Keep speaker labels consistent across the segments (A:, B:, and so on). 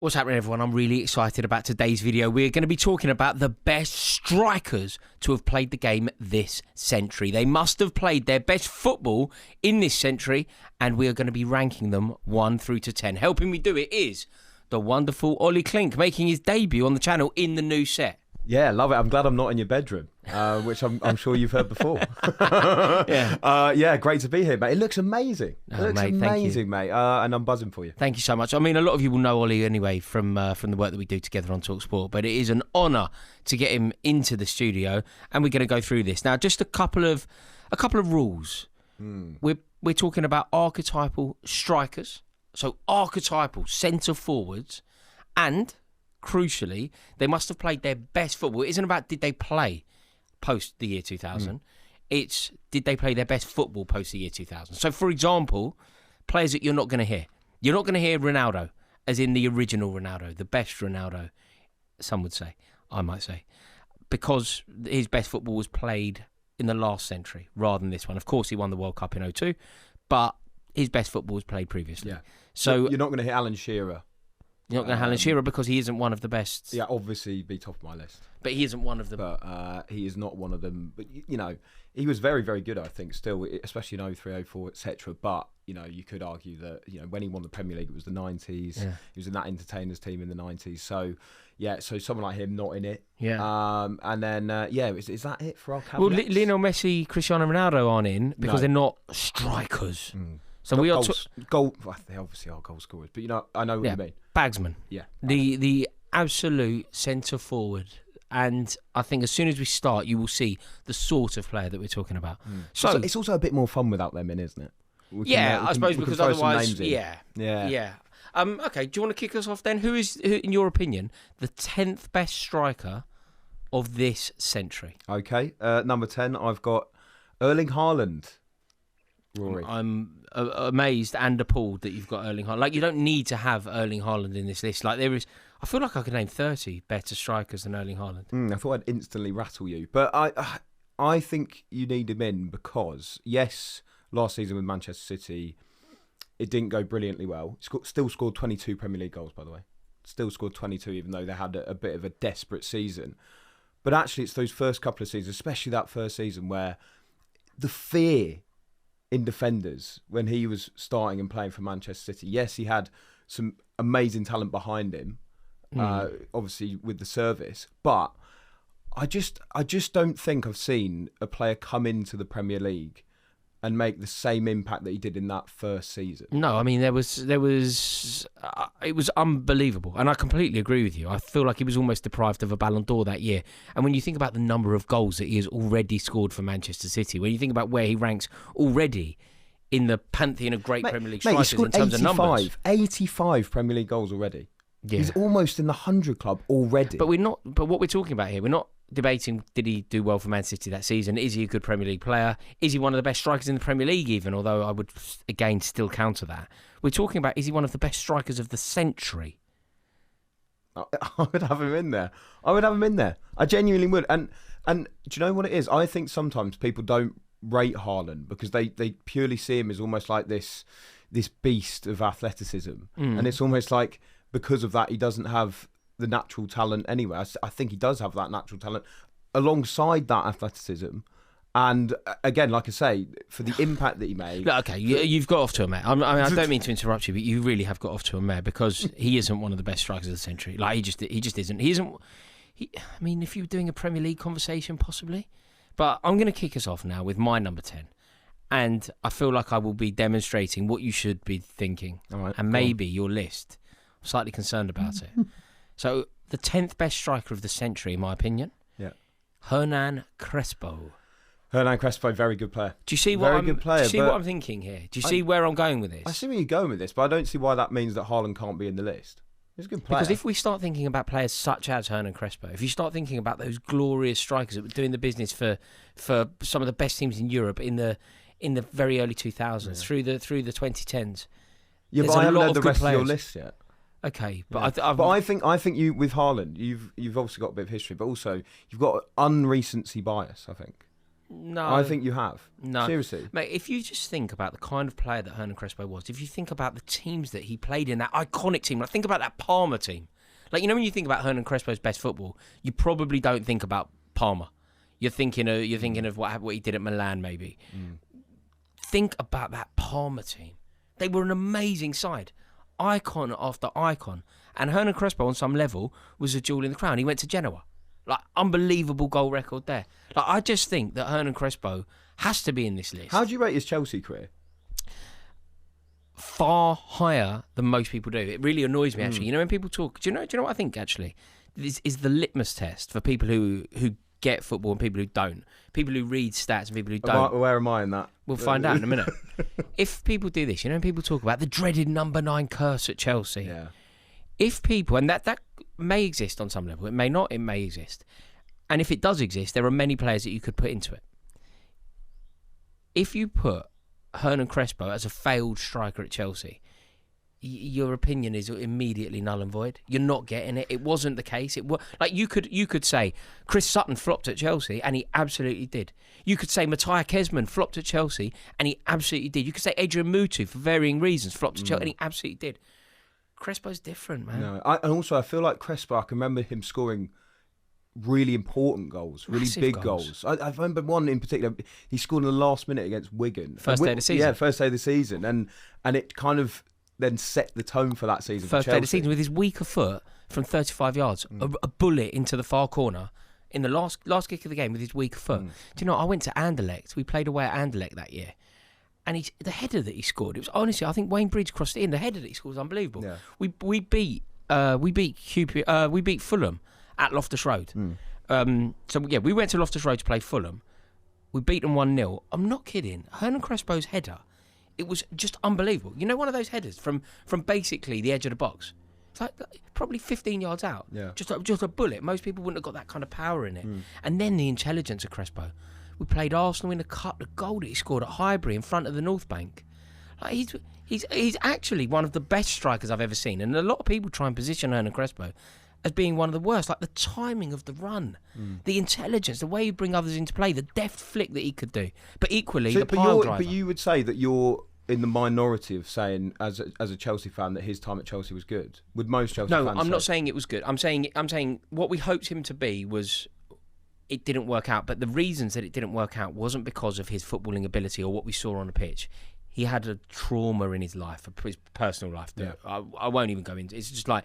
A: What's happening, everyone? I'm really excited about today's video. We're going to be talking about the best strikers to have played the game this century. They must have played their best football in this century, and we are going to be ranking them 1 through to 10. Helping me do it is the wonderful Ollie Klink, making his debut on the channel in the new set.
B: Yeah, love it. I'm glad I'm not in your bedroom, which I'm sure you've heard before.
A: Yeah,
B: great to be here, mate. It looks amazing. It looks
A: mate,
B: amazing, mate. And I'm buzzing for you.
A: Thank you so much. I mean, a lot of you will know Ollie anyway from the work that we do together on TalkSport, but it is an honour to get him into the studio, and we're going to go through this now. Just a couple of rules. We're talking about archetypal strikers, so archetypal centre forwards, and crucially, they must have played their best football. It isn't about did they play post the year 2000. It's did they play their best football post the year 2000. So, for example, players that you're not going to hear. You're not going to hear Ronaldo, as in the original Ronaldo, the best Ronaldo, some would say, I might say, because his best football was played in the last century rather than this one. Of course, he won the World Cup in 2002, but his best football was played previously.
B: Yeah.
A: So
B: you're not going to hear Alan Shearer.
A: You're not going to Haaland Shearer because he isn't one of the best.
B: Yeah, obviously be top of my list.
A: But he isn't one of them.
B: But he is not one of them. But, you know, he was very, very good, I think, still, especially in 03, 04, etc. But, you know, you could argue that, you know, when he won the Premier League, it was the 90s. Yeah. He was in that entertainers team in the 90s. So, yeah, so someone like him, not in it.
A: Yeah.
B: And then, is that it for our caveats?
A: Well, Lionel Messi, Cristiano Ronaldo aren't in because they're not strikers. So we are
B: well, they obviously are goal scorers, but you know, I know what you mean.
A: Bagsman.
B: Yeah.
A: The absolute centre forward. And I think as soon as we start, you will see the sort of player that we're talking about. So
B: it's also a bit more fun without them in, isn't it?
A: I suppose because otherwise,
B: yeah.
A: Okay, do you want to kick us off then? Who is, in your opinion, the 10th best striker of this century?
B: Okay, number 10, I've got Erling Haaland. Rory.
A: I'm amazed and appalled that you've got Erling Haaland. Like, you don't need to have Erling Haaland in this list. Like, there is, I feel like I could name 30 better strikers than Erling Haaland.
B: I thought I'd instantly rattle you, but I think you need him in because, yes, last season with Manchester City, it didn't go brilliantly well. Still scored 22 Premier League goals, by the way. Still scored 22, even though they had a bit of a desperate season. But actually, it's those first couple of seasons, especially that first season, where the fear in defenders when he was starting and playing for Manchester City. Yes, he had some amazing talent behind him, obviously with the service, but I just don't think I've seen a player come into the Premier League and make the same impact that he did in that first season.
A: No, I mean, it was unbelievable. And I completely agree with you. I feel like he was almost deprived of a Ballon d'Or that year. And when you think about the number of goals that he has already scored for Manchester City, when you think about where he ranks already in the pantheon of great Premier League strikers in terms of numbers.
B: 85 Premier League goals already. Yeah. He's almost in the 100 club already.
A: But what we're talking about here, we're not debating did he do well for Man City that season. Is he a good Premier League player? Is he one of the best strikers in the Premier League even? Although I would, again, still counter that. We're talking about, is he one of the best strikers of the century?
B: I would have him in there. I genuinely would. And do you know what it is? I think sometimes people don't rate Haaland because they purely see him as almost like this beast of athleticism. And it's almost like because of that he doesn't have the natural talent anyway. I think he does have that natural talent alongside that athleticism. And again, like I say, for the impact that he made.
A: Okay, you've got off to a mare. I mean, I don't mean to interrupt you, but you really have got off to a mare because he isn't one of the best strikers of the century. Like he just isn't. I mean, if you were doing a Premier League conversation, possibly. But I'm going to kick us off now with my number 10. And I feel like I will be demonstrating what you should be thinking.
B: All right,
A: and maybe your list. I'm slightly concerned about it. So, the 10th best striker of the century, in my opinion.
B: Yeah.
A: Hernan Crespo.
B: Hernan Crespo, very good player.
A: Do you see what I'm thinking here? Do you see where I'm going with this?
B: I see where you're going with this, but I don't see why that means that Haaland can't be in the list. He's a good player.
A: Because if we start thinking about players such as Hernan Crespo, if you start thinking about those glorious strikers that were doing the business for some of the best teams in Europe in the very early 2000s through the 2010s.
B: Yeah, but I haven't heard the rest of your list yet.
A: Okay, but
B: yeah. I think you with Haaland, you've obviously got a bit of history, but also you've got unrecency bias. I think.
A: No.
B: I think you have.
A: No.
B: Seriously.
A: Mate, if you just think about the kind of player that Hernan Crespo was, if you think about the teams that he played in, that iconic team, like think about that Parma team. Like, you know, when you think about Hernan Crespo's best football, you probably don't think about Parma. You're thinking of what he did at Milan, maybe. Think about that Parma team. They were an amazing side. Icon after icon. And Hernan Crespo, on some level, was a jewel in the crown. He went to Genoa. Like, unbelievable goal record there. Like, I just think that Hernan Crespo has to be in this list.
B: How do you rate his Chelsea career?
A: Far higher than most people do. It really annoys me, actually. You know, when people talk... Do you know what I think, actually? This is the litmus test for people who get football and people who don't. People who read stats and people who don't.
B: Where am I in that?
A: We'll find out in a minute. If people do this, you know, when people talk about the dreaded number 9 curse at Chelsea.
B: Yeah.
A: If people... And that may exist on some level. It may not. It may exist. And if it does exist, there are many players that you could put into it. If you put Hernan Crespo as a failed striker at Chelsea, your opinion is immediately null and void. You're not getting it. It wasn't the case. It was like you could say Chris Sutton flopped at Chelsea, and he absolutely did. You could say Matthias Kesman flopped at Chelsea, and he absolutely did. You could say Adrian Mutu, for varying reasons, flopped at Chelsea, and he absolutely did. Crespo's different, man.
B: No, and also I feel like Crespo, I can remember him scoring really important goals, really
A: Massive
B: big goals. I remember one in particular. He scored in the last minute against Wigan.
A: First day of the season.
B: Yeah, first day of the season, and it kind of then set the tone for that season.
A: First
B: for
A: day of the season with his weaker foot from 35 yards, a bullet into the far corner in the last kick of the game with his weaker foot. Do you know? I went to Anderlecht. We played away at Anderlecht that year. And the header that he scored, it was honestly, I think Wayne Bridge crossed it in. The header that he scored was unbelievable. Yeah. We beat Fulham at Loftus Road. We went to Loftus Road to play Fulham. We beat them 1-0. I'm not kidding. Hernan Crespo's header, it was just unbelievable. You know, one of those headers from basically the edge of the box. It's like probably 15 yards out.
B: Yeah.
A: Just a bullet. Most people wouldn't have got that kind of power in it. And then the intelligence of Crespo. We played Arsenal in the cup. The goal that he scored at Highbury in front of the North Bank. Like he's actually one of the best strikers I've ever seen. And a lot of people try and position Hernan Crespo as being one of the worst. Like the timing of the run, the intelligence, the way you bring others into play, the deft flick that he could do. But equally, the pile driver.
B: But you would say that you're in the minority of saying, as a Chelsea fan, that his time at Chelsea was good. Would most Chelsea fans?
A: No, I'm not saying it was good. I'm saying what we hoped him to be was. It didn't work out, but the reasons that it didn't work out wasn't because of his footballing ability or what we saw on the pitch. He had a trauma in his life, his personal life. That I won't even go into. It's just like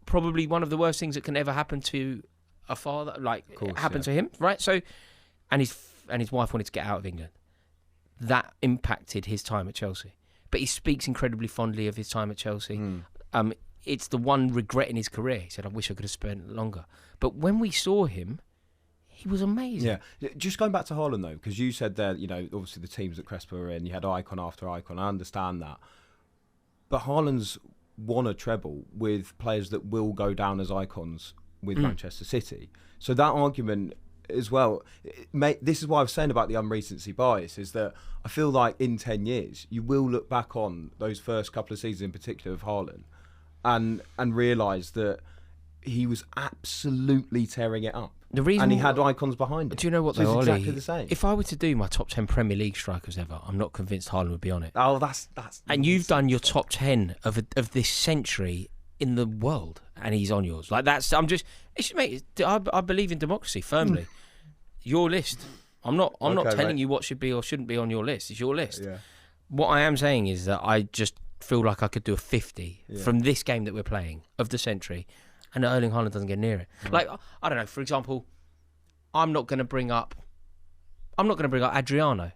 A: probably one of the worst things that can ever happen to a father. Happened to him, right? So, and his wife wanted to get out of England. That impacted his time at Chelsea. But he speaks incredibly fondly of his time at Chelsea. It's the one regret in his career. He said, I wish I could have spent longer. But when we saw him, he was amazing.
B: Yeah. Just going back to Haaland, though, because you said there, you know, obviously the teams that Crespo were in, you had icon after icon. I understand that. But Haaland's won a treble with players that will go down as icons with Manchester City. So that argument as well, this is what I was saying about the unrecency bias, is that I feel like in 10 years, you will look back on those first couple of seasons in particular of Haaland and realise that he was absolutely tearing it up. And he had icons behind him.
A: Do you know what,
B: so
A: though,
B: it's
A: Ollie?
B: exactly the same.
A: If I were to do my top 10 Premier League strikers ever, I'm not convinced Haaland would be on it.
B: Oh, that's.
A: And you've done your top 10 of this century in the world, and he's on yours. Like that's. Mate. I believe in democracy firmly. Your list. I'm not telling you what should be or shouldn't be on your list. It's your list.
B: Yeah.
A: What I am saying is that I just feel like I could do a 50 from this game that we're playing of the century, and Erling Haaland doesn't get near it. Like, I don't know, for example, I'm not going to bring up Adriano,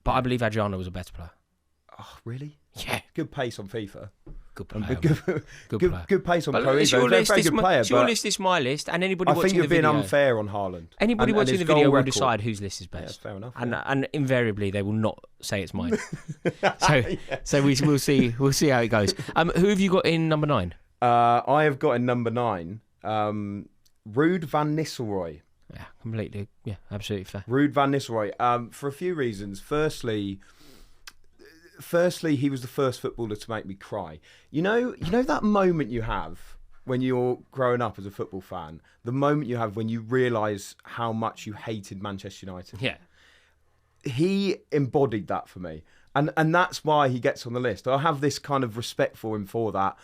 A: but I believe Adriano was a better player.
B: Oh, really?
A: Yeah.
B: Good pace on FIFA.
A: Good player.
B: Good pace on Pro.
A: It's your list. It's your list. It's my list. And anybody watching the video.
B: I think you're being unfair on Haaland.
A: Anybody watching the video will decide whose list is best.
B: Yeah, fair enough.
A: And invariably they will not say it's mine. So we'll see. We'll see how it goes. Who have you got in number 9?
B: I have got in number 9 Ruud van Nistelrooy.
A: Yeah, completely. Yeah, absolutely fair.
B: Ruud van Nistelrooy. For a few reasons. Firstly, he was the first footballer to make me cry. You know that moment you have when you're growing up as a football fan, the moment you have when you realise how much you hated Manchester United.
A: Yeah.
B: He embodied that for me. And that's why he gets on the list. I have this kind of respect for him for that.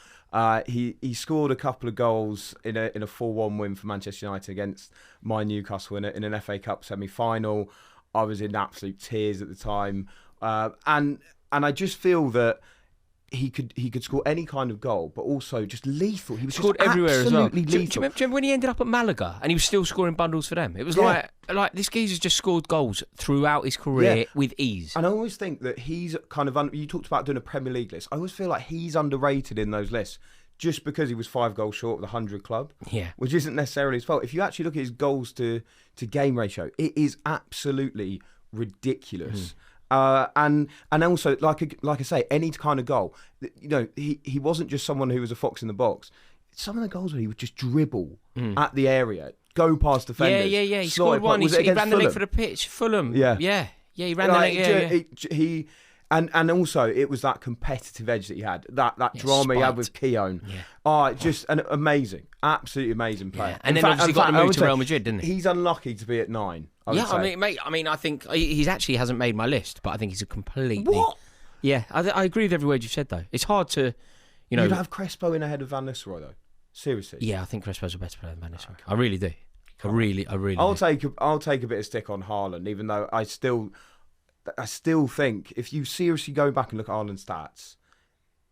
B: He scored a couple of goals in a 4-1 win for Manchester United against my Newcastle in an FA Cup semi-final. I was in absolute tears at the time. And I just feel that he could score any kind of goal, but also just lethal. He was
A: scored
B: just
A: everywhere as well.
B: Absolutely lethal.
A: Do you remember when he ended up at Malaga and he was still scoring bundles for them? It was like this geezer's just scored goals throughout his career with ease.
B: And I always think that he's kind of... you talked about doing a Premier League list. I always feel like he's underrated in those lists just because he was 5 goals short of the 100 club.
A: Yeah.
B: Which isn't necessarily his fault. If you actually look at his goals to game ratio, it is absolutely ridiculous. And also, like I say, any kind of goal. You know, he wasn't just someone who was a fox in the box. Some of the goals where he would just dribble at the area, go past defenders.
A: Yeah. He scored one. He ran the length for the pitch. Fulham. Yeah. He ran the length.
B: And also, it was that competitive edge that he had, that drama he had with Keown.
A: Yeah.
B: Just an amazing, absolutely amazing player.
A: Yeah. And then obviously got the move to Real Madrid, didn't he?
B: He's unlucky to be at 9.
A: I think he's actually hasn't made my list, but I think he's a completely...
B: What?
A: Yeah, I agree with every word you've said, though. It's hard to,
B: You'd have Crespo in ahead of Van Nistelrooy, though. Seriously.
A: Yeah, I think Crespo's a better player than Van Nistelrooy. I really do. I really
B: I'll
A: do.
B: take a bit of stick on Haaland, even though I still think if you seriously go back and look at Haaland's stats,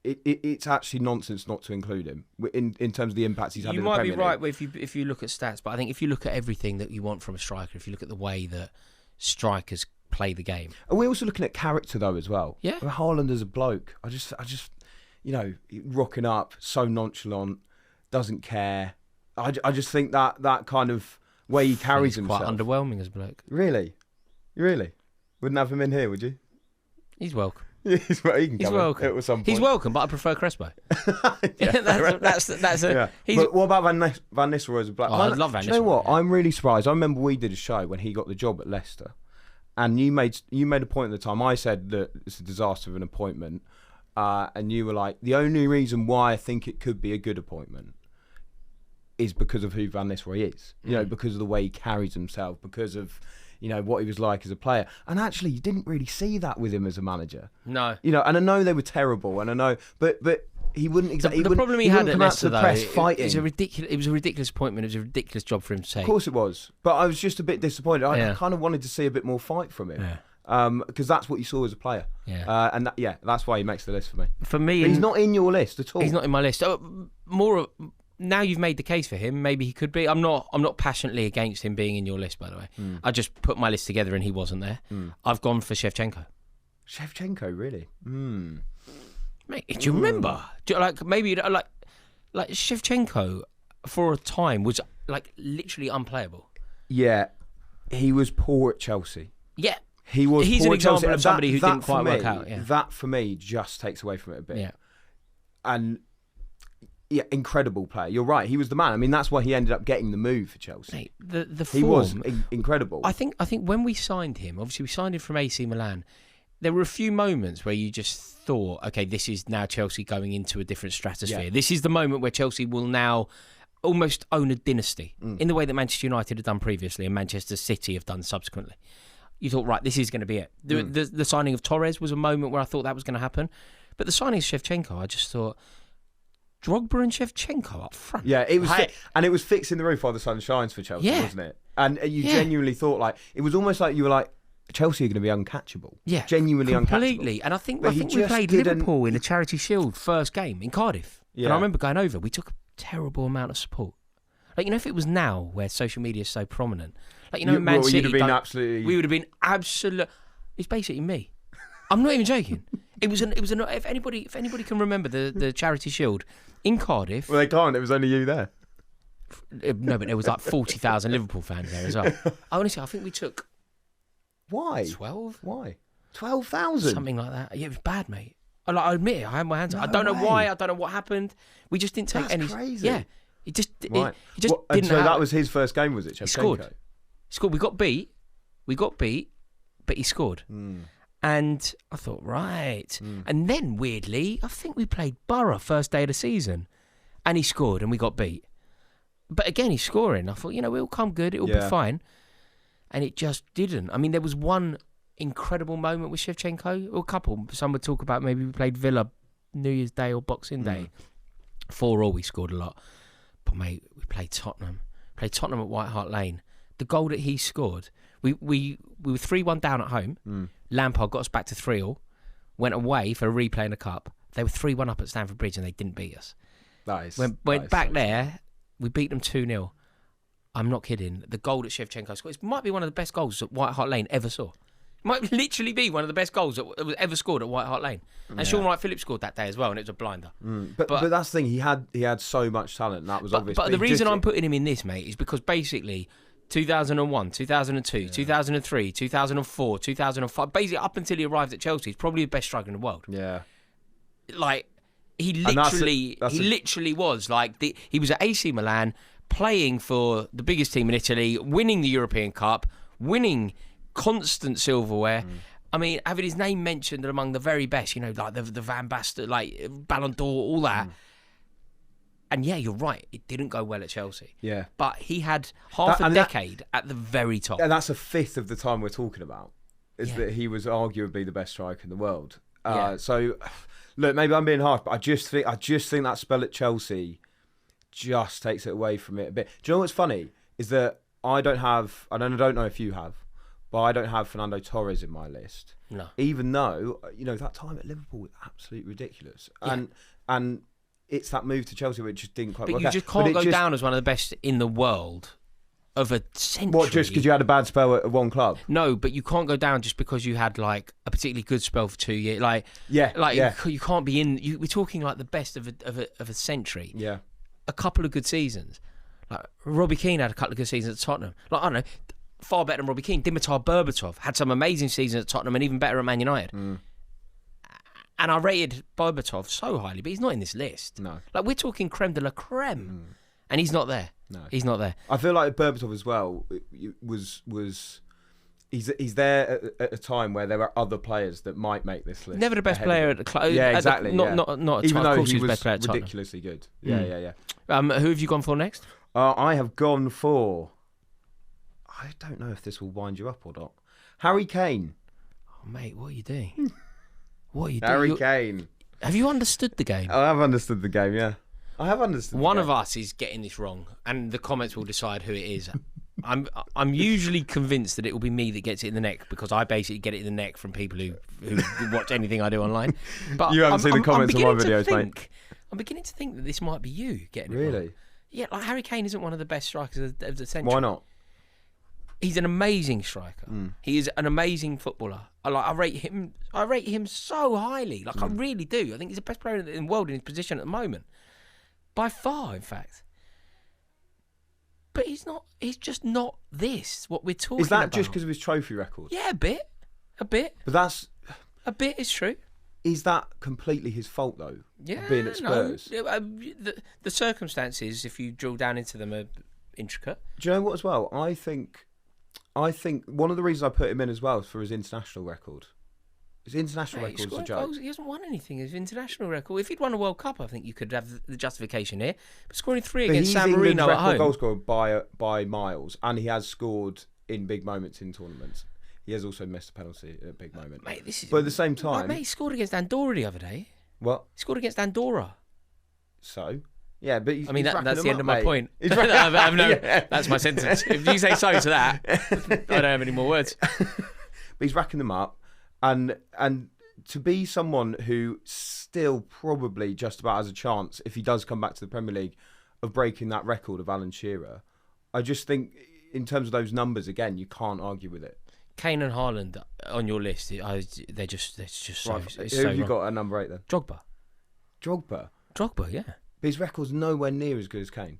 B: it's actually nonsense not to include him in terms of the impacts he's had in the Premier League.
A: You might be right if you look at stats, but I think if you look at everything that you want from a striker, if you look at the way that strikers play the game.
B: And we're also looking at character, though, as well.
A: Yeah.
B: Haaland as a bloke, I just rocking up, so nonchalant, doesn't care. I just think that kind of way he carries himself.
A: Quite underwhelming as a bloke.
B: Really? Wouldn't have him in here, would you?
A: He's welcome.
B: He's welcome. At some point.
A: He's welcome, but I prefer Crespo. that's a.
B: Yeah. But what about Van Nistelrooy as a black?
A: I love Van Nistelrooy.
B: Do you know what? Yeah. I'm really surprised. I remember we did a show when he got the job at Leicester, and you made a point at the time. I said that it's a disaster of an appointment, and you were like, the only reason why I think it could be a good appointment is because of who Van Nistelrooy is. You know, because of the way he carries himself, because of what he was like as a player. And actually, you didn't really see that with him as a manager.
A: No.
B: And I know they were terrible, and I know, but he wouldn't exactly.
A: The problem he had at Leicester, though,
B: fighting.
A: It was a ridiculous appointment. It was a ridiculous job for him to take.
B: Of course it was, but I was just a bit disappointed. I kind of wanted to see a bit more fight from him. Because that's what you saw as a player. And that's why he makes the list for me.
A: For me,
B: he's not in your list at all.
A: He's not in my list. Now you've made the case for him, maybe he could be. I'm not passionately against him being in your list, by the way. I just put my list together and he wasn't there. I've gone for Shevchenko.
B: Shevchenko, really?
A: Mate, do you remember? Maybe Shevchenko for a time was literally unplayable.
B: Yeah, he was poor at Chelsea.
A: Yeah.
B: He's
A: an example of somebody who didn't quite work out. Yeah.
B: That for me just takes away from it a bit.
A: Yeah.
B: And incredible player. You're right. He was the man. I mean, that's why he ended up getting the move for Chelsea.
A: Mate, the form,
B: he was incredible.
A: I think when we signed him, obviously we signed him from AC Milan. There were a few moments where you just thought, okay, this is now Chelsea going into a different stratosphere. Yeah. This is the moment where Chelsea will now almost own a dynasty in the way that Manchester United had done previously and Manchester City have done subsequently. You thought, right, this is going to be it. The signing of Torres was a moment where I thought that was going to happen. But the signing of Shevchenko, I just thought, Drogba and Shevchenko up front.
B: Yeah, it was, and it was fixing the roof while the sun shines for Chelsea, wasn't it? And you genuinely thought it was almost like you were like, Chelsea are going to be uncatchable.
A: Yeah,
B: genuinely
A: completely.
B: uncatchable.
A: And I think we played Liverpool in a Charity Shield first game in Cardiff. Yeah. And I remember going over. We took a terrible amount of support. If it was now where social media is so prominent, Man City, we would have been absolute. It's basically me. I'm not even joking. It was if anybody can remember the Charity Shield in Cardiff.
B: Well, they can't. It was only you there.
A: No, but there was 40,000 Liverpool fans there as well. Honestly, I think we took.
B: Why?
A: 12?
B: Why? 12,000?
A: Something like that. Yeah, it was bad, mate. I admit it. I had my hands up. I don't know why. I don't know what happened. We just didn't take any.
B: That's crazy.
A: Yeah. It just
B: right.
A: didn't
B: so that was his first game, was it? Shevchenko?
A: He scored. We got beat, but he scored. And I thought, right. And then, weirdly, I think we played Borough first day of the season. and he scored, and we got beat. But again, he's scoring. I thought, it'll come good. It'll be fine. And it just didn't. I mean, there was one incredible moment with Shevchenko, or a couple. Some would talk about maybe we played Villa New Year's Day or Boxing Day. 4-4, we scored a lot. But, mate, we played Tottenham. Played Tottenham at White Hart Lane. The goal that he scored, we were 3-1 down at home. Lampard got us back to 3-3. Went away for a replay in the Cup. They were 3-1 up at Stamford Bridge and they didn't beat us. Went back there, we beat them 2-0. I'm not kidding. The goal that Shevchenko scored, it might be one of the best goals that White Hart Lane ever saw. It might literally be one of the best goals that was ever scored at White Hart Lane. And Sean Wright-Phillips scored that day as well, and it was a blinder.
B: But that's the thing, he had so much talent, and that was obvious.
A: But the reason I'm putting him in this, mate, is because basically 2001, 2002, 2003, 2004, 2005, basically up until he arrived at Chelsea, he's probably the best striker in the world.
B: Yeah.
A: Like, he literally was. Like, he was at AC Milan, playing for the biggest team in Italy, winning the European Cup, winning constant silverware. I mean, having his name mentioned among the very best, like the Van Basten, like Ballon d'Or, all that. And yeah, you're right. It didn't go well at Chelsea.
B: Yeah.
A: But he had half a decade at the very top.
B: And that's a fifth of the time we're talking about, is that he was arguably the best striker in the world. So, look, maybe I'm being harsh, but I just think that spell at Chelsea just takes it away from it a bit. Do you know what's funny? Is that I don't know if you have, but I don't have Fernando Torres in my list.
A: No.
B: Even though, that time at Liverpool was absolutely ridiculous. Yeah. And it's that move to Chelsea which just didn't quite work out.
A: But you just can't go down as one of the best in the world of a century.
B: What, just because you had a bad spell at one club?
A: No, but you can't go down just because you had like a particularly good spell for 2 years. You can't be in. We're talking like the best of a century.
B: Yeah,
A: a couple of good seasons. Like Robbie Keane had a couple of good seasons at Tottenham. Like, I don't know, far better than Robbie Keane. Dimitar Berbatov had some amazing seasons at Tottenham and even better at Man United. And I rated Berbatov so highly, but he's not in this list.
B: No.
A: Like, we're talking creme de la creme. And he's not there.
B: No.
A: He's not there.
B: I feel like Berbatov as well he's there at a time where there are other players that might make this list.
A: Never the best player at the club.
B: Yeah, exactly.
A: Not at
B: even though
A: of course
B: he was
A: best player at Tottenham.
B: ridiculously good. Yeah.
A: Who have you gone for next?
B: I have gone for, I don't know if this will wind you up or not, Harry Kane.
A: Oh, mate, what are you doing? What are you doing?
B: Harry Kane.
A: Have you understood the game?
B: I have understood the game, yeah. I have understood
A: One of us is getting this wrong, and the comments will decide who it is. I'm usually convinced that it will be me that gets it in the neck, because I basically get it in the neck from people who watch anything I do online. But
B: you haven't seen the comments on my videos, mate.
A: I'm beginning to think that this might be you getting it wrong.
B: Really?
A: Yeah, like Harry Kane isn't one of the best strikers of the century.
B: Why not?
A: He's an amazing striker. He is an amazing footballer. I rate him so highly. Like, I really do. I think he's the best player in the world in his position at the moment. By far, in fact. But he's not. He's just not this. What we're talking about.
B: Is that just because of his trophy record?
A: Yeah, a bit. But
B: that's
A: a bit is true.
B: Is that completely his fault though?
A: Yeah,
B: being at Spurs.
A: No. The circumstances, if you drill down into them, are intricate.
B: Do you know what? As well, I think one of the reasons I put him in as well is for his international record. His international record's a joke.
A: He hasn't won anything. His international record. If he'd won a World Cup, I think you could have the justification here. But scoring 3 against San Marino at home.
B: Goal scorer by miles, and he has scored in big moments in tournaments. He has also missed a penalty at a big moment.
A: Mate,
B: but at the same time,
A: he scored against Andorra the other day.
B: What?
A: He scored against Andorra.
B: So, yeah, but
A: I mean, that's the end of my point.
B: Yeah.
A: That's my sentence. If you say so to that, I don't have any more words.
B: But he's racking them up. And to be someone who still probably just about has a chance, if he does come back to the Premier League, of breaking that record of Alan Shearer, I just think in terms of those numbers, again, you can't argue with it.
A: Kane and Haaland on your list, they're just so.
B: Right. Who have you got at number 8 then?
A: Drogba, yeah.
B: But his record's nowhere near as good as Kane.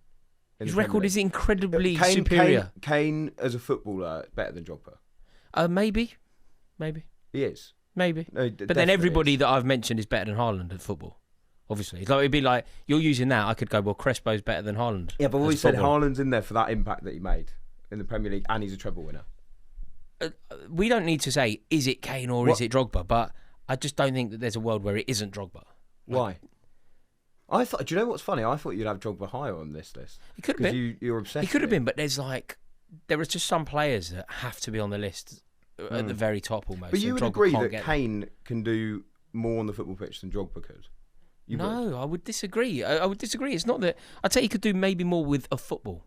A: His record is incredibly superior.
B: Kane as a footballer better than Drogba.
A: Maybe.
B: He is.
A: Maybe.
B: No,
A: but then everybody that I've mentioned is better than Haaland at football. Obviously. It'd be like, you're using that, I could go, well, Crespo's better than Haaland.
B: Yeah, but we said Haaland's in there for that impact that he made in the Premier League, and he's a treble winner.
A: We don't need to say, is it Kane or is it Drogba? But I just don't think that there's a world where it isn't Drogba.
B: Why? I thought. Do you know what's funny? I thought you'd have Drogba higher on this list.
A: He could have
B: been. You're obsessed.
A: He could have been, but there are just some players that have to be on the list at the very top almost.
B: But you would
A: Drogba
B: agree
A: can't
B: that Kane can do more on the football pitch than Drogba could.
A: I would disagree. I would disagree. It's not that. I'd say he could do maybe more with a football.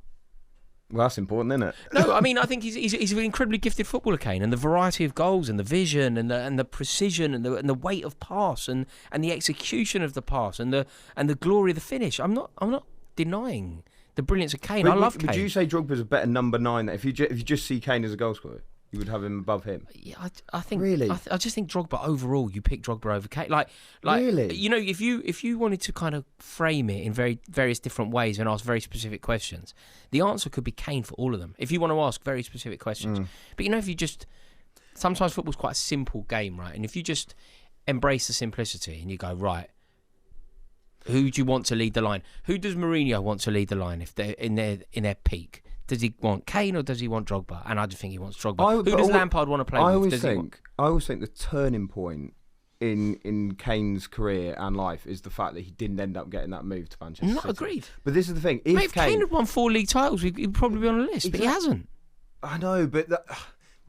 B: Well, that's important, isn't it?
A: No, I mean, I think he's an incredibly gifted footballer, Kane, and the variety of goals and the vision and the precision and the weight of pass and the execution of the pass and the glory of the finish. I'm not denying the brilliance of Kane. I love Kane.
B: Would you say Drogba's a better number 9? If you just see Kane as a goal scorer, you would have him above him?
A: Yeah, I think.
B: Really?
A: I just think Drogba overall. You pick Drogba over Kane. Like
B: really?
A: You know, if you wanted to kind of frame it in various different ways and ask very specific questions, the answer could be Kane for all of them. If you want to ask very specific questions, but you know, if you just sometimes football's quite a simple game, right? And if you just embrace the simplicity and you go, right, who do you want to lead the line? Who does Mourinho want to lead the line if they're in their peak? Does he want Kane or does he want Drogba? And I just think he wants Drogba. Who does Lampard want to play with?
B: I always think the turning point in Kane's career and life is the fact that he didn't end up getting that move to Manchester City.
A: Not agreed.
B: But this is the thing.
A: If Kane had won 4 league titles, he'd probably be on the list, but he hasn't.
B: I know, but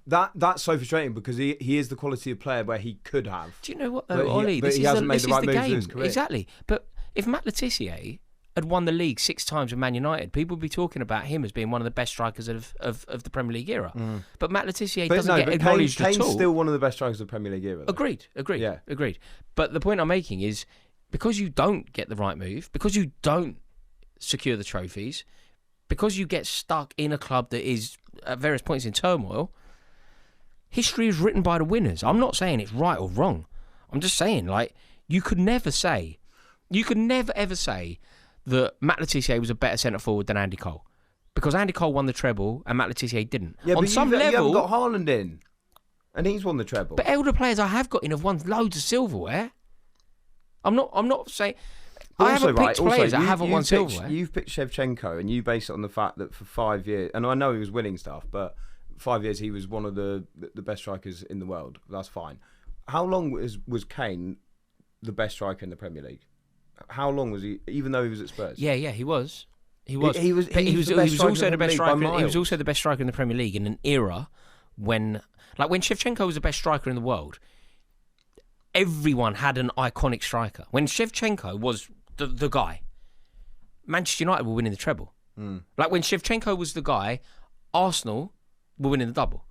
B: that's so frustrating because he is the quality of player where he could have.
A: Do you know what, though, Ollie? This is the game. Exactly. But if Matt Le Tissier had won the league 6 times with Man United, people would be talking about him as being one of the best strikers of the Premier League era. But Matt Le Tissier doesn't get acknowledged at all.
B: Kane's still one of the best strikers of the Premier League era. Though.
A: Agreed.
B: Yeah.
A: Agreed. But the point I'm making is, because you don't get the right move, because you don't secure the trophies, because you get stuck in a club that is at various points in turmoil, history is written by the winners. I'm not saying it's right or wrong. I'm just saying, you could never ever say that Matt Le Tissier was a better centre forward than Andy Cole, because Andy Cole won the treble and Matt Le Tissier didn't.
B: Yeah,
A: on
B: but
A: some
B: you
A: level,
B: haven't got Haaland in, and he's won the treble.
A: But elder players I have got in have won loads of silverware. I'm not saying. I haven't picked players that haven't won silverware.
B: You've picked Shevchenko, and you base it on the fact that for 5 years, and I know he was winning stuff, but 5 years he was one of the best strikers in the world. That's fine. How long was Kane the best striker in the Premier League? How long was he? Even though he was at Spurs.
A: Yeah, he was. He was
B: also
A: the best striker. He was also the best striker in the Premier League in an era when Shevchenko was the best striker in the world. Everyone had an iconic striker. When Shevchenko was the guy, Manchester United were winning the treble. Like when Shevchenko was the guy, Arsenal were winning the double.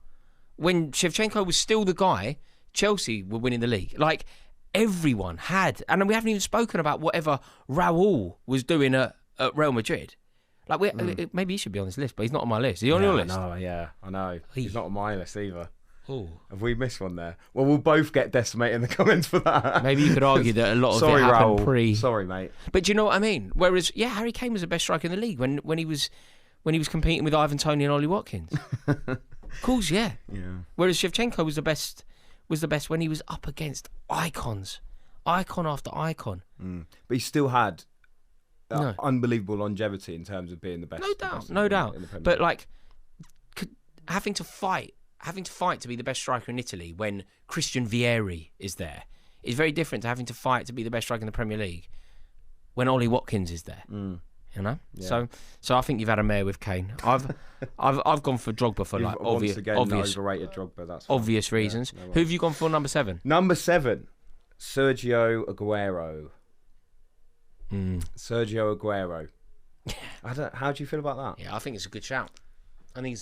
A: When Shevchenko was still the guy, Chelsea were winning the league. Like, everyone had, and we haven't even spoken about whatever Raul was doing at Real Madrid. Like, maybe he should be on this list, but he's not on my list. Is he on your list?
B: No, yeah, I know. He's not on my list either.
A: Oh.
B: Have we missed one there? Well, we'll both get decimated in the comments for that.
A: Maybe you could argue that a lot of it happened
B: Raul. Sorry, mate.
A: But do you know what I mean? Whereas, yeah, Harry Kane was the best striker in the league when he was competing with Ivan Toney and Ollie Watkins. Of course, yeah. Whereas Shevchenko was the best when he was up against icons, icon after icon.
B: But he still had unbelievable longevity in terms of being the best.
A: No doubt. But having to fight to be the best striker in Italy when Christian Vieri is there is very different to having to fight to be the best striker in the Premier League when Ollie Watkins is there. You know,
B: yeah.
A: So I think you've had a mare with Kane. I've gone for Drogba for obvious
B: overrated Drogba. That's fine.
A: Obvious reasons.
B: Yeah,
A: Who have you gone for number 7?
B: Number 7, Sergio Aguero. Sergio Aguero. How do you feel about that?
A: Yeah, I think it's a good shout. I think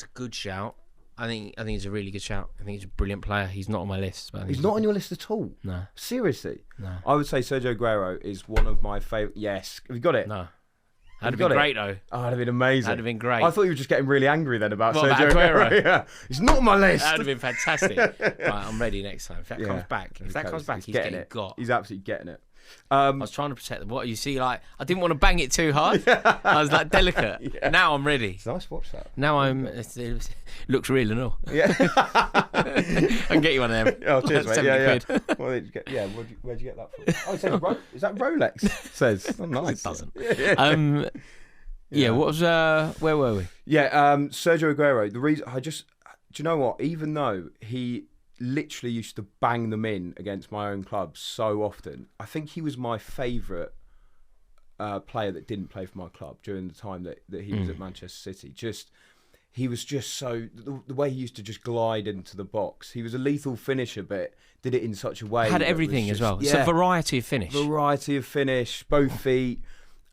A: it's a really good shout. I think he's a brilliant player. He's not on my list. But
B: he's not on your list at all?
A: No.
B: Seriously?
A: No.
B: I would say Sergio Aguero is one of my favourite. Yes. Have you got it?
A: No. That'd have been great, though.
B: Oh, that'd have been amazing.
A: That'd have been great.
B: I thought you were just getting really angry then about Sergio Aguero. Yeah. He's not on my list.
A: That'd have been fantastic. Right, I'm ready next time. If that comes back, he's getting got.
B: He's absolutely getting it.
A: I was trying to protect them. What you see, I didn't want to bang it too hard. I was delicate. Yeah. Now I'm ready.
B: It's nice to watch that.
A: Now it looks real and all.
B: Yeah.
A: I can get you one of them.
B: Oh, cheers, mate. Yeah. Where'd you get that from? Oh, it says is that Rolex? It says. Oh, nice.
A: It doesn't. Yeah. What was? Where were we?
B: Yeah. Sergio Aguero. The reason do you know what? Even though he literally used to bang them in against my own club so often, I think he was my favourite player that didn't play for my club during the time that he was at Manchester City. He was just so... The way he used to just glide into the box. He was a lethal finisher, but did it in such a way...
A: Had everything as well. It's a variety of finish.
B: Variety of finish, both feet.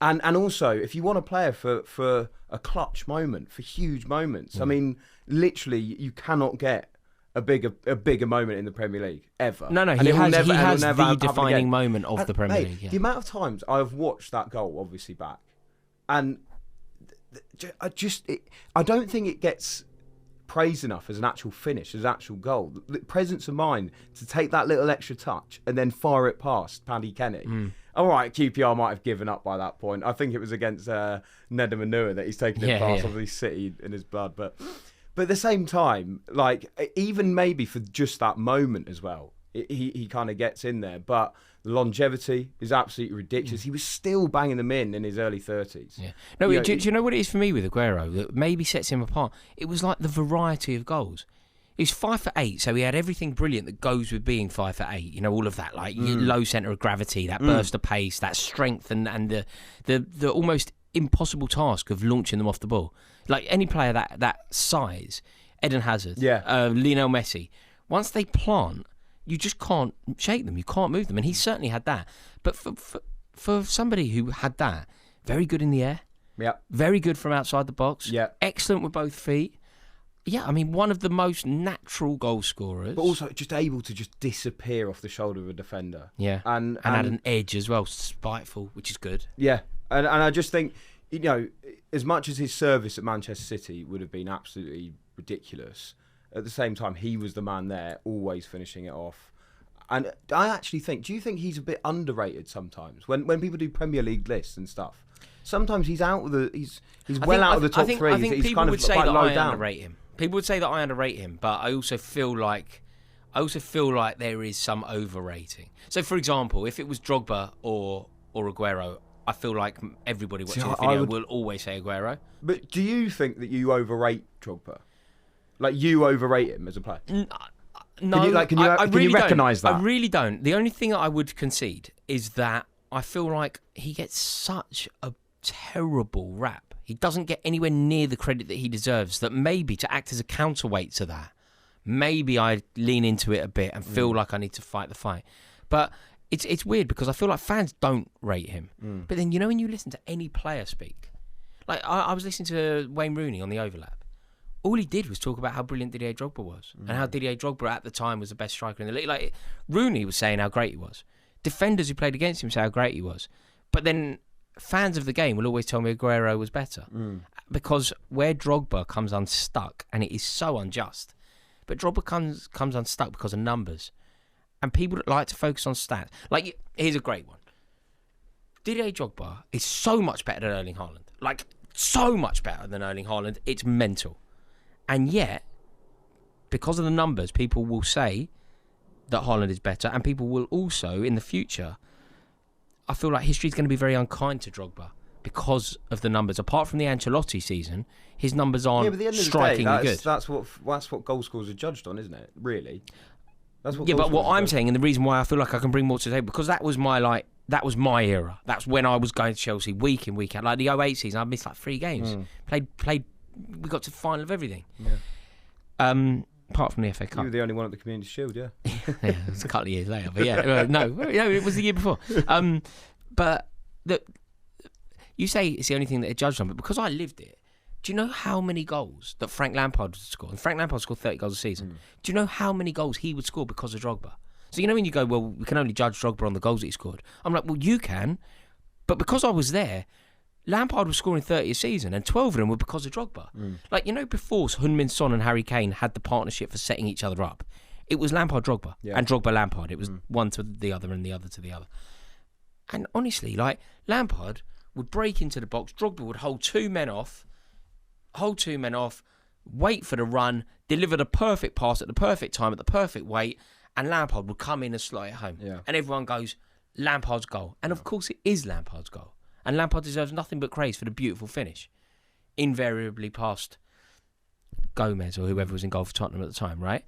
B: And also, if you want a player for a clutch moment, for huge moments, I mean, literally, you cannot get a bigger moment in the Premier League, ever.
A: No, he has the defining moment of the Premier League. Yeah.
B: The amount of times I've watched that goal, obviously, back, and... I don't think it gets praised enough as an actual finish, as an actual goal. The presence of mind to take that little extra touch and then fire it past Paddy Kenny. All right, QPR might have given up by that point. I think it was against Nedum Manua that he's taken it past, obviously City in his blood. But at the same time, like, even maybe for just that moment as well, he kind of gets in there. But the longevity is absolutely ridiculous. He was still banging them in his early 30s.
A: Yeah. No, do you know what it is for me with Aguero that maybe sets him apart? It was like the variety of goals. He's 5'8", so he had everything brilliant that goes with being 5'8". You know, all of that, like low centre of gravity, that burst of pace, that strength, and the almost impossible task of launching them off the ball. Like any player that size, Eden Hazard, Lionel Messi, once they plant, you just can't shake them. You can't move them. And he certainly had that. But for somebody who had that, very good in the air.
B: Yeah.
A: Very good from outside the box.
B: Yeah.
A: Excellent with both feet. Yeah, I mean, one of the most natural goal scorers.
B: But also just able to just disappear off the shoulder of a defender.
A: Yeah. And had an edge as well, spiteful, which is good.
B: Yeah. And I just think, you know, as much as his service at Manchester City would have been absolutely ridiculous, at the same time, he was the man there, always finishing it off. And I actually think, do you think he's a bit underrated sometimes? When people do Premier League lists and stuff, sometimes he's out of the he's well out of the top three.
A: I think
B: he's
A: people
B: kind
A: would
B: of
A: say that I
B: down.
A: underrate him. People would say that I underrate him, but I also feel like there is some overrating. So, for example, if it was Drogba or Aguero, I feel like everybody watching the video will always say Aguero.
B: But do you think that you overrate Drogba? Like, you overrate him as a player?
A: No,
B: can you recognise that?
A: I really don't. The only thing that I would concede is that I feel like he gets such a terrible rap. He doesn't get anywhere near the credit that he deserves, that maybe to act as a counterweight to that, maybe I lean into it a bit and feel like I need to fight the fight. But it's weird because I feel like fans don't rate him. But then, you know, when you listen to any player speak, like I was listening to Wayne Rooney on the Overlap. All he did was talk about how brilliant Didier Drogba was and how Didier Drogba at the time was the best striker in the league. Like, Rooney was saying how great he was. Defenders who played against him say how great he was. But then fans of the game will always tell me Aguero was better because where Drogba comes unstuck, and it is so unjust, but Drogba comes unstuck because of numbers. And people that like to focus on stats. Like, here's a great one. Didier Drogba is so much better than Erling Haaland. Like, so much better than Erling Haaland. It's mental. And yet, because of the numbers, people will say that Haaland is better, and people will also, in the future, I feel like history is going to be very unkind to Drogba because of the numbers. Apart from the Ancelotti season, his numbers aren't strikingly good.
B: That's what goal scorers are judged on, isn't it? Really? That's what.
A: Yeah, but what I'm saying, and the reason why I feel like I can bring more to the table, because that was my era. That's when I was going to Chelsea week in, week out. Like the 2008 season, I missed like 3 games. Played. We got to the final of everything. Yeah. Apart from the FA Cup.
B: You were the only one at the Community Shield, yeah.
A: Yeah, it was a couple of years later, but yeah, no, it was the year before. But you say it's the only thing that it judged on, but because I lived it, do you know how many goals that Frank Lampard would score? And Frank Lampard scored 30 goals a season. Do you know how many goals he would score because of Drogba? So you know when you go, well, we can only judge Drogba on the goals that he scored. I'm like, well, you can, but because I was there, Lampard was scoring 30 a season, and 12 of them were because of Drogba. Like, you know, before Heung-min Son and Harry Kane had the partnership for setting each other up, it was Lampard-Drogba and Drogba-Lampard. It was one to the other and the other to the other. And honestly, like, Lampard would break into the box, Drogba would hold two men off, wait for the run, deliver the perfect pass at the perfect time, at the perfect weight, and Lampard would come in and slot it home. Yeah. And everyone goes, Lampard's goal. And of course it is Lampard's goal. And Lampard deserves nothing but praise for the beautiful finish. Invariably past Gomez or whoever was in goal for Tottenham at the time, right?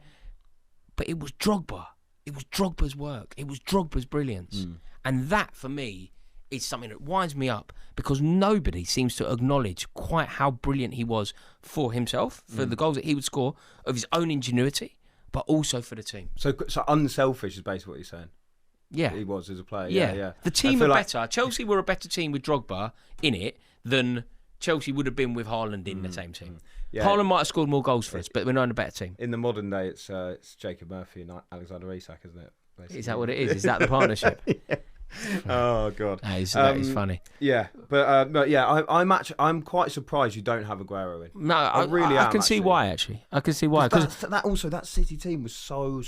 A: But it was Drogba. It was Drogba's work. It was Drogba's brilliance. And that, for me, is something that winds me up because nobody seems to acknowledge quite how brilliant he was for himself, for the goals that he would score, of his own ingenuity, but also for the team.
B: So unselfish is basically what you're saying.
A: Yeah.
B: He was as a player.
A: Yeah.
B: Yeah.
A: The team were better. Chelsea were a better team with Drogba in it than Chelsea would have been with Haaland in the same team. Yeah. Haaland might have scored more goals for us, but we're not in a better team.
B: In the modern day, it's Jacob Murphy and Alexander Isak, isn't it? Basically.
A: Is that what it is? Is that the partnership?
B: Yeah. Oh God,
A: that is funny.
B: Yeah, but yeah, I'm quite surprised you don't have Aguero in.
A: No, I really am. I can see why. Actually, I can see why. Because
B: that City team was so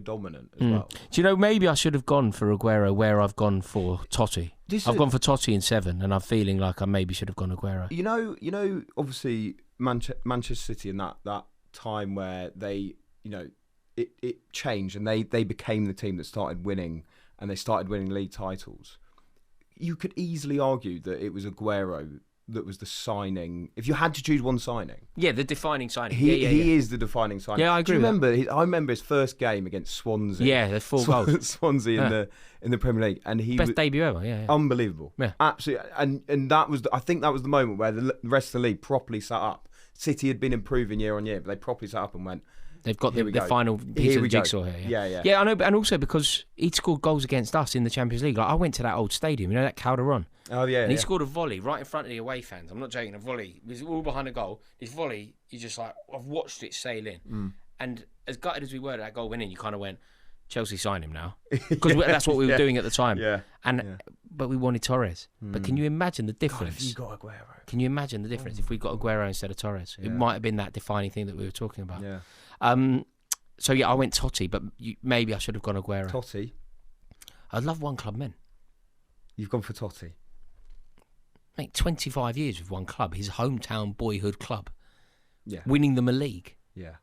B: dominant as well.
A: Do you know? Maybe I should have gone for Aguero where I've gone for Totti. I've gone for Totti in 7, and I'm feeling like I maybe should have gone Aguero.
B: You know, obviously Manchester City in that time where they, it changed and they became the team that started winning. And they started winning league titles. You could easily argue that it was Aguero that was the signing. If you had to choose one signing,
A: the defining signing.
B: He is the defining signing.
A: Yeah, I agree.
B: I remember his first game against Swansea.
A: Yeah, the 4 goals.
B: Swansea in the Premier League, and he
A: best debut ever. Yeah.
B: Unbelievable.
A: Yeah,
B: absolutely. And that was I think that was the moment where the rest of the league properly sat up. City had been improving year on year, but they properly sat up and went.
A: They've got the final piece of the jigsaw here. Yeah, I know, and also because he'd scored goals against us in the Champions League. Like, I went to that old stadium, that Calderon.
B: Oh yeah,
A: and he scored a volley right in front of the away fans. I'm not joking. A volley. It was all behind a goal. This volley, you just like I've watched it sail in, and as gutted as we were that goal went in, you kind of went, Chelsea sign him now because that's what we were doing at the time. But we wanted Torres. But can you imagine the difference?
B: God, if you got Aguero.
A: Can you imagine the difference if we got Aguero instead of Torres? It might have been that defining thing that we were talking about.
B: Yeah.
A: So I went Totti, but maybe I should have gone Aguero.
B: Totti?
A: I love one club men.
B: You've gone for Totti?
A: Mate, 25 years with one club, his hometown boyhood club.
B: Yeah.
A: Winning them a league.
B: Yeah.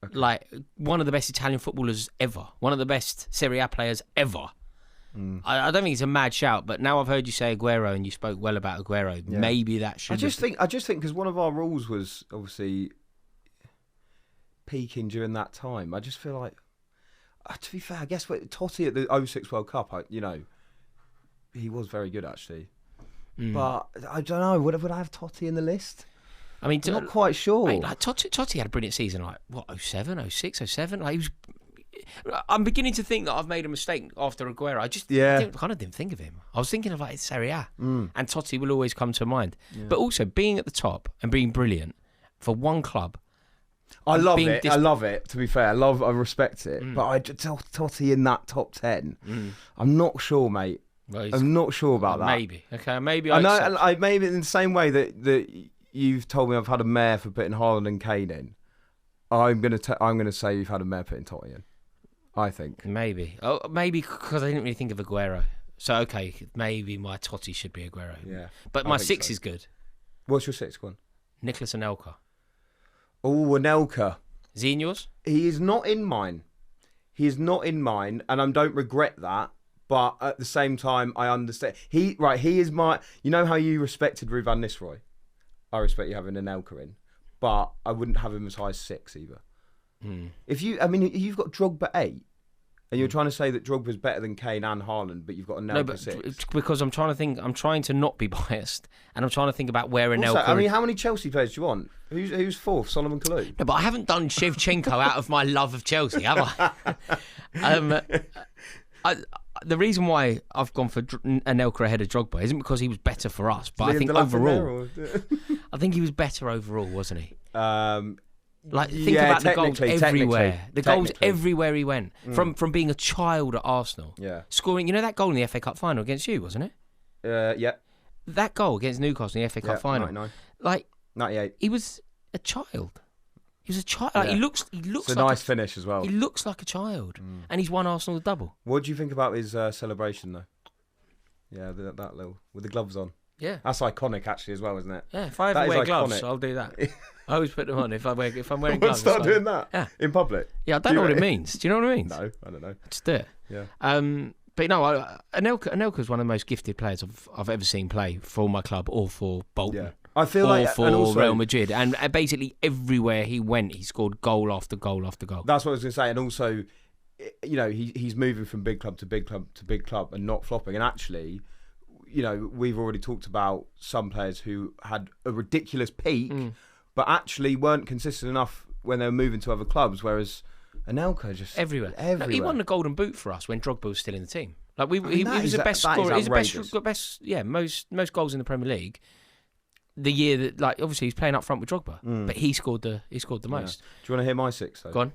A: Okay. Like, one of the best Italian footballers ever. One of the best Serie A players ever. I don't think it's a mad shout, but now I've heard you say Aguero and you spoke well about Aguero. Yeah. Maybe that should.
B: I just think because one of our rules was obviously peaking during that time. I just feel like, to be fair, I guess Totti at the 06 World Cup, he was very good actually. But I don't know. Would I have Totti in the list?
A: I mean,
B: I'm not quite sure.
A: Mate, Totti had a brilliant season. 07, 06, 07. He was. I'm beginning to think that I've made a mistake after Aguero. I just kind of didn't think of him. I was thinking of Serie A, and Totti will always come to mind. Yeah. But also being at the top and being brilliant for one club.
B: I love it. I love it. To be fair, I respect it. But Totti in that top 10. I'm not sure, mate. Well, I'm not sure about that.
A: Maybe. Okay. Maybe.
B: I know. Maybe in the same way that you've told me I've had a mare for putting Haaland and Kane in. I'm gonna say you've had a mare putting Totti in. I think
A: maybe. Oh, maybe because I didn't really think of Aguero. So okay, maybe my Totti should be Aguero.
B: Yeah.
A: But my 6 is good.
B: What's your 6 one?
A: Nicholas Anelka.
B: Oh, Anelka.
A: Is he in yours?
B: He is not in mine. And I don't regret that. But at the same time, I understand. He is my. You know how you respected Rooney and Nistelrooy? I respect you having Anelka in, but I wouldn't have him as high as 6 either. If you've got Drogba 8, and you're trying to say that Drogba's better than Kane and Haaland, but you've got Anelka 6.
A: Because I'm trying to think. I'm trying to not be biased, and I'm trying to think about where Anelka.
B: I mean, how many Chelsea players do you want? Who's 4th? Solomon Kalou?
A: No, but I haven't done Shevchenko out of my love of Chelsea, have I? The reason why I've gone for Anelka ahead of Drogba isn't because he was better for us, but I think overall, I think he was better overall, wasn't he? Think about the goals everywhere. The goals everywhere he went. From being a child at Arsenal.
B: Yeah.
A: Scoring, that goal in the FA Cup final against you, wasn't it?
B: Yeah.
A: That goal against Newcastle in the FA Cup final.
B: 99. 98.
A: He was a child. He was a child. He looks.
B: It's a nice finish as well.
A: He looks like a child, and he's won Arsenal the double.
B: What do you think about his celebration though? Yeah, that little with the gloves on.
A: Yeah,
B: that's iconic actually as well, isn't it?
A: Yeah, if I ever wear gloves, I'll do that. I always put them on if I'm wearing gloves.
B: Start doing that. Yeah, in public.
A: Yeah, I don't know what it means. Do you know what it means?
B: No, I don't know.
A: Just do it.
B: Yeah.
A: But no, Anelka's one of the most gifted players I've ever seen play for my club or for Bolton.
B: Yeah. I feel like
A: for Real Madrid, and basically everywhere he went, he scored goal after goal after goal.
B: That's what I was going to say, and also, he's moving from big club to big club to big club and not flopping. And actually, we've already talked about some players who had a ridiculous peak, but actually weren't consistent enough when they were moving to other clubs, whereas Anelka just
A: everywhere. No, he won the Golden Boot for us when Drogba was still in the team. Like he was the best scorer. He's the best, most goals in the Premier League. The year that, like, obviously he's playing up front with Drogba, but he scored the most.
B: Do you want to hear my 6 though?
A: Go on.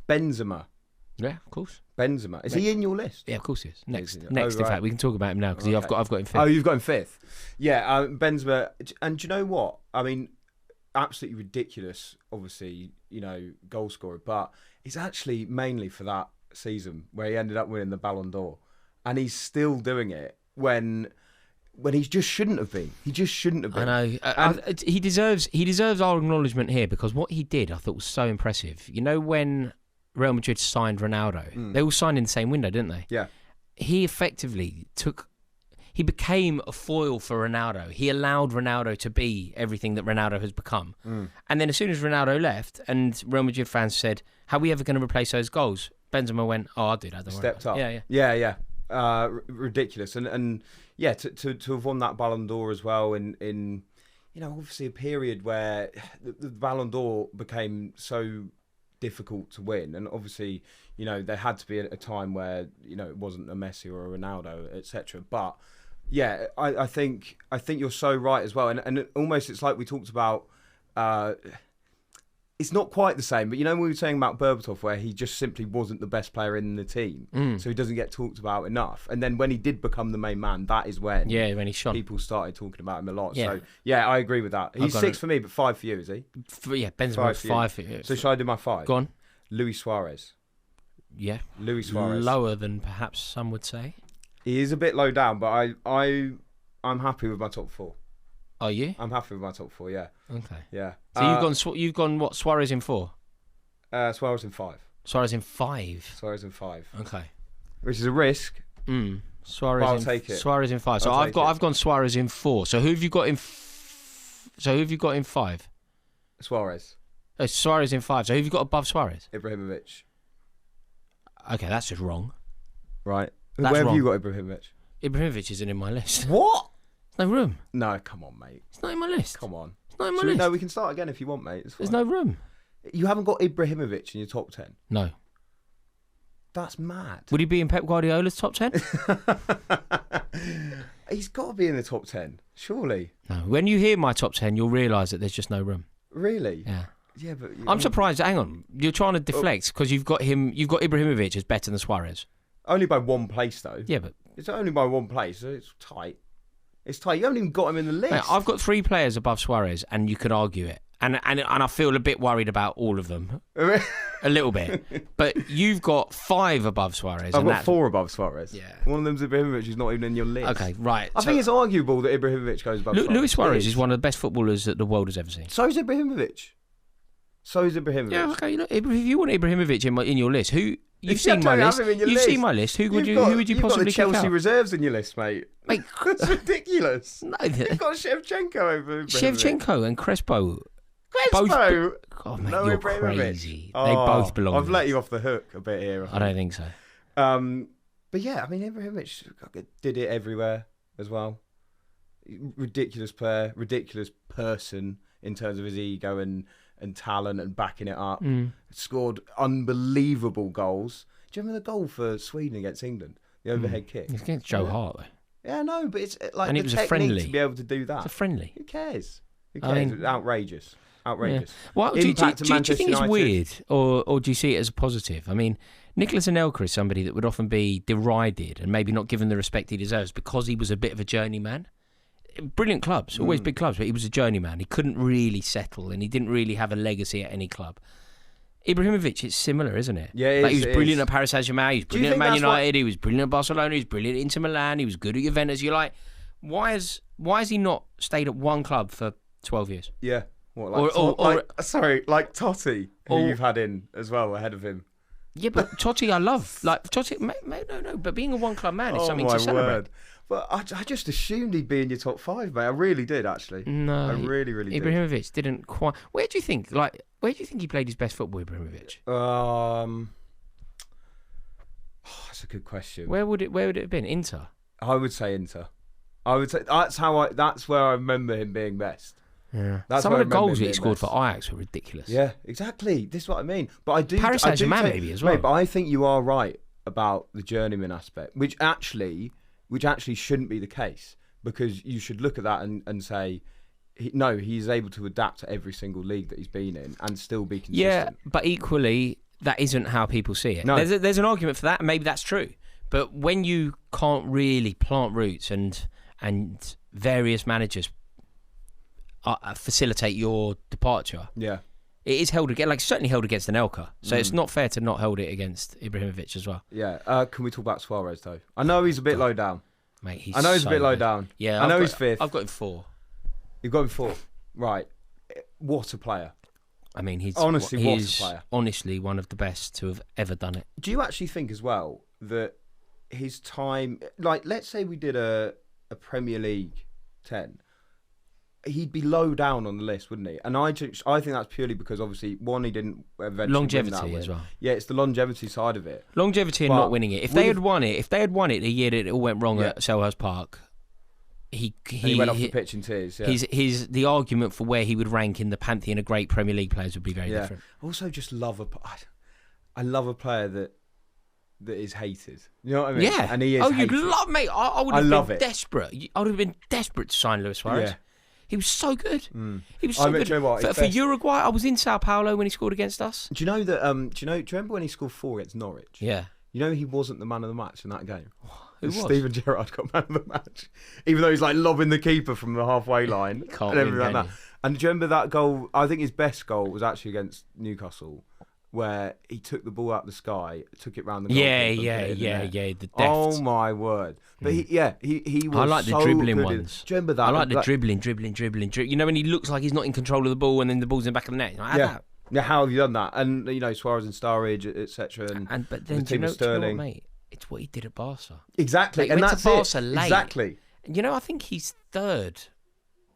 B: Benzema.
A: Yeah, of course.
B: Benzema. Is he in your list?
A: Yeah, of course he is. Next, in fact, we can talk about him now because I've got him fifth.
B: Oh, you've got him fifth. Yeah, Benzema. And do you know what? I mean, absolutely ridiculous. Obviously, goal scorer, but it's actually mainly for that season where he ended up winning the Ballon d'Or, and he's still doing it when he just shouldn't have been. He just shouldn't have been.
A: I know. He deserves our acknowledgement here because what he did, I thought, was so impressive. When Real Madrid signed Ronaldo, they all signed in the same window, didn't they?
B: Yeah.
A: He effectively he became a foil for Ronaldo. He allowed Ronaldo to be everything that Ronaldo has become. And then as soon as Ronaldo left and Real Madrid fans said, how are we ever going to replace those goals? Benzema went, I'll do that.
B: Stepped up.
A: Yeah.
B: Ridiculous. And yeah, to have won that Ballon d'Or as well in obviously a period where the Ballon d'Or became so difficult to win, and obviously there had to be a time where it wasn't a Messi or a Ronaldo, etc. But yeah, I think you're so right as well, and almost it's like we talked about. It's not quite the same, but when we were saying about Berbatov, where he just simply wasn't the best player in the team, so he doesn't get talked about enough. And then when he did become the main man, that is when
A: he shone.
B: People started talking about him a lot. Yeah. So yeah, I agree with that. He's 6 for me, but 5 for you, is he?
A: Benzema 5 for you.
B: So should I do my 5?
A: Go on.
B: Luis Suarez.
A: Yeah.
B: Luis Suarez.
A: Lower than perhaps some would say.
B: He is a bit low down, but I'm happy with my top 4.
A: Are you?
B: I'm happy with my top 4. Yeah.
A: Okay.
B: Yeah.
A: So you've gone what? Suarez in 4.
B: Suarez in 5.
A: Suarez in 5.
B: Suarez in 5.
A: Okay.
B: Which is a risk.
A: Suarez.
B: I'll take it.
A: Suarez in 5. So I've gone Suarez in 4. So who have you got in? So who have you got in 5?
B: Suarez.
A: Suarez in 5. So who have you got above Suarez?
B: Ibrahimovic.
A: Okay, that's just wrong.
B: Right.
A: That's
B: Where
A: wrong.
B: have you got Ibrahimovic?
A: Ibrahimovic isn't in my list.
B: What?
A: There's no room.
B: No, come on, mate.
A: It's not in my list.
B: Come on.
A: It's not in my list.
B: No, we can start again if you want, mate.
A: There's no room.
B: You haven't got Ibrahimovic in your top 10?
A: No.
B: That's mad.
A: Would he be in Pep Guardiola's top 10?
B: He's got to be in the top 10, surely.
A: No. When you hear my top 10, you'll realise that there's just no room.
B: Really?
A: Yeah.
B: Yeah, but
A: I'm surprised. Hang on. You're trying to deflect because you've got Ibrahimovic as better than Suarez.
B: Only by 1 place, though.
A: Yeah, but
B: it's only by 1 place, so it's tight. It's tight. You haven't even got him in the list.
A: Mate, I've got 3 players above Suarez, and you could argue it. And I feel a bit worried about all of them. A little bit. But you've got 5 above Suarez.
B: I've got 4 above Suarez.
A: Yeah.
B: One of them's Ibrahimovic, who's not even in your list.
A: Okay, right.
B: I think it's arguable that Ibrahimovic goes above Suarez.
A: Luis Suarez is one of the best footballers that the world has ever seen.
B: So is Ibrahimovic.
A: Yeah, okay. Look, if you want Ibrahimovic in your list, who... You've seen my list.
B: You've
A: seen my list. Who would you possibly
B: kick out? You've got the Chelsea
A: out?
B: reserves in your list, mate. That's ridiculous.
A: No,
B: you've got Shevchenko over Ibrahimovic.
A: Shevchenko and Crespo.
B: Both.
A: Oh, mate,
B: no,
A: you're
B: Ibrahimovic.
A: crazy. They both belong.
B: I've let you off the hook a bit here.
A: I don't think so.
B: But yeah, I mean, Ibrahimovic did it everywhere as well. Ridiculous player, ridiculous person in terms of his ego and talent and backing it up. Scored unbelievable goals. Do you remember the goal for Sweden against England? The overhead kick.
A: It's against Joe Hart, though.
B: Yeah, no, but it's like
A: and
B: the
A: it was
B: technique
A: a friendly.
B: to be able to do that.
A: It's a friendly.
B: Who cares?
A: I mean,
B: It's outrageous. Outrageous.
A: Yeah. Well, do you think it's weird, or do you see it as a positive? I mean, Nicolas Anelka is somebody that would often be derided and maybe not given the respect he deserves because he was a bit of a journeyman. Brilliant clubs, always big clubs, but he was a journeyman. He couldn't really settle and he didn't really have a legacy at any club. Ibrahimovic, it's similar, isn't it?
B: Yeah, it is,
A: he was brilliant at Paris Saint-Germain, he was brilliant at Man United, he was brilliant at Barcelona, he was brilliant at Inter Milan, he was good at Juventus. You're like, why has he not stayed at one club for 12 years?
B: Yeah. What, like Totti, who you've had in as well ahead of him.
A: Yeah, but Totti I love. Like, Totti, no, but being a one-club man is something to celebrate. Word.
B: But I just assumed he'd be in your top 5, mate. I really did, actually.
A: No.
B: I really, really did.
A: Ibrahimovic didn't quite... Where do you think he played his best football, Ibrahimovic?
B: That's a good question.
A: Where would it have been? Inter?
B: I would say Inter. I would say that's where I remember him being best.
A: Yeah.
B: That's
A: Some
B: where
A: of the
B: I remember
A: goals
B: him
A: that he
B: being
A: scored
B: best.
A: for Ajax were ridiculous.
B: Yeah, exactly. This is what I mean. But I do.
A: Paris Saint-Germain maybe as well.
B: Mate, but I think you are right about the journeyman aspect, which actually shouldn't be the case, because you should look at that and say, he's able to adapt to every single league that he's been in and still be consistent.
A: Yeah, but equally, that isn't how people see it.
B: No.
A: There's an argument for that, and maybe that's true. But when you can't really plant roots and various managers facilitate your departure,
B: Yeah.
A: it is held against, certainly held against Anelka. So it's not fair to not hold it against Ibrahimovic as well.
B: Yeah. Can we talk about Suarez though? I know he's a bit low down.
A: Mate, he's
B: I know he's
A: so
B: a bit low
A: good.
B: down.
A: Yeah,
B: I know he's fifth.
A: I've got him 4.
B: You've got him 4. Right. What a player.
A: I mean, he's
B: Honestly, what a
A: he's
B: player.
A: honestly one of the best to have ever done it.
B: Do you actually think as well that his time, like, let's say we did a Premier League 10, he'd be low down on the list, wouldn't he? And I think that's purely because obviously he didn't eventually
A: Longevity
B: win that
A: as well.
B: Yeah, it's the longevity side of it.
A: Longevity and
B: But
A: not winning it. If they had won it the year that it all went wrong
B: Yeah.
A: at Selhurst Park, he
B: went off the pitch in tears. Yeah.
A: the argument for where he would rank in the pantheon of great Premier League players would be very different.
B: Also, just I love a player that is hated. You know what I mean?
A: Yeah.
B: And he is.
A: Oh,
B: hated.
A: you'd love, mate. I would
B: I
A: have
B: love
A: been
B: it.
A: desperate. I would have been desperate to sign Luis Suarez.
B: Yeah.
A: He was so good. He was
B: I
A: so
B: mean,
A: good.
B: do you know what? His
A: For
B: best-
A: Uruguay, I was in Sao Paulo when he scored against us.
B: Do you know that? Do you remember when he scored 4 against Norwich?
A: Yeah.
B: You know he wasn't the man of the match in that game.
A: Who was?
B: Steven Gerrard got man of the match, even though he's like lobbing the keeper from the halfway line
A: Can't
B: and everything
A: win,
B: like
A: can
B: that. And do you remember that goal? I think his best goal was actually against Newcastle, where he took the ball out of the sky, took it round the goal.
A: Yeah. The depth.
B: Oh my word! But he was.
A: I like the
B: so
A: dribbling
B: good
A: ones.
B: Do you remember that?
A: I like the dribbling. You know when he looks like he's not in control of the ball and then the ball's in the back of the net. Like,
B: Yeah. Yeah, how have you done that? And Suarez and Sturridge, etc.
A: But then do you know what, mate? It's what he did at Barca.
B: Exactly,
A: Like,
B: and
A: went
B: that's
A: to Barca
B: it.
A: late.
B: Exactly.
A: I think he's 3rd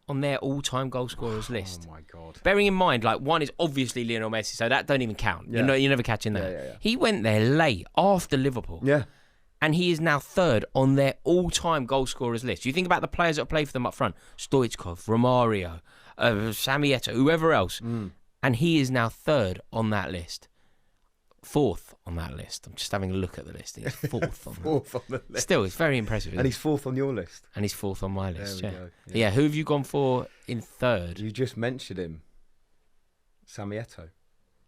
A: on their all-time goal scorers list.
B: Oh my god!
A: Bearing in mind, one is obviously Lionel Messi, so that don't even count.
B: Yeah.
A: You're never catching that.
B: Yeah.
A: He went there late after Liverpool.
B: Yeah.
A: And he is now 3rd on their all-time goal scorers list. You think about the players that have played for them up front: Stoichkov, Romario, Sami Eto'o, whoever else, and he is now 3rd on that list. 4th on that list. I'm just having a look at the list. He's 4th on
B: Fourth on the list.
A: Still, it's very impressive.
B: And he's 4th on your list.
A: And he's 4th on my list.
B: There we
A: Yeah.
B: go,
A: Yeah. Who have you gone for in 3rd?
B: You just mentioned him. Sami Eto'o.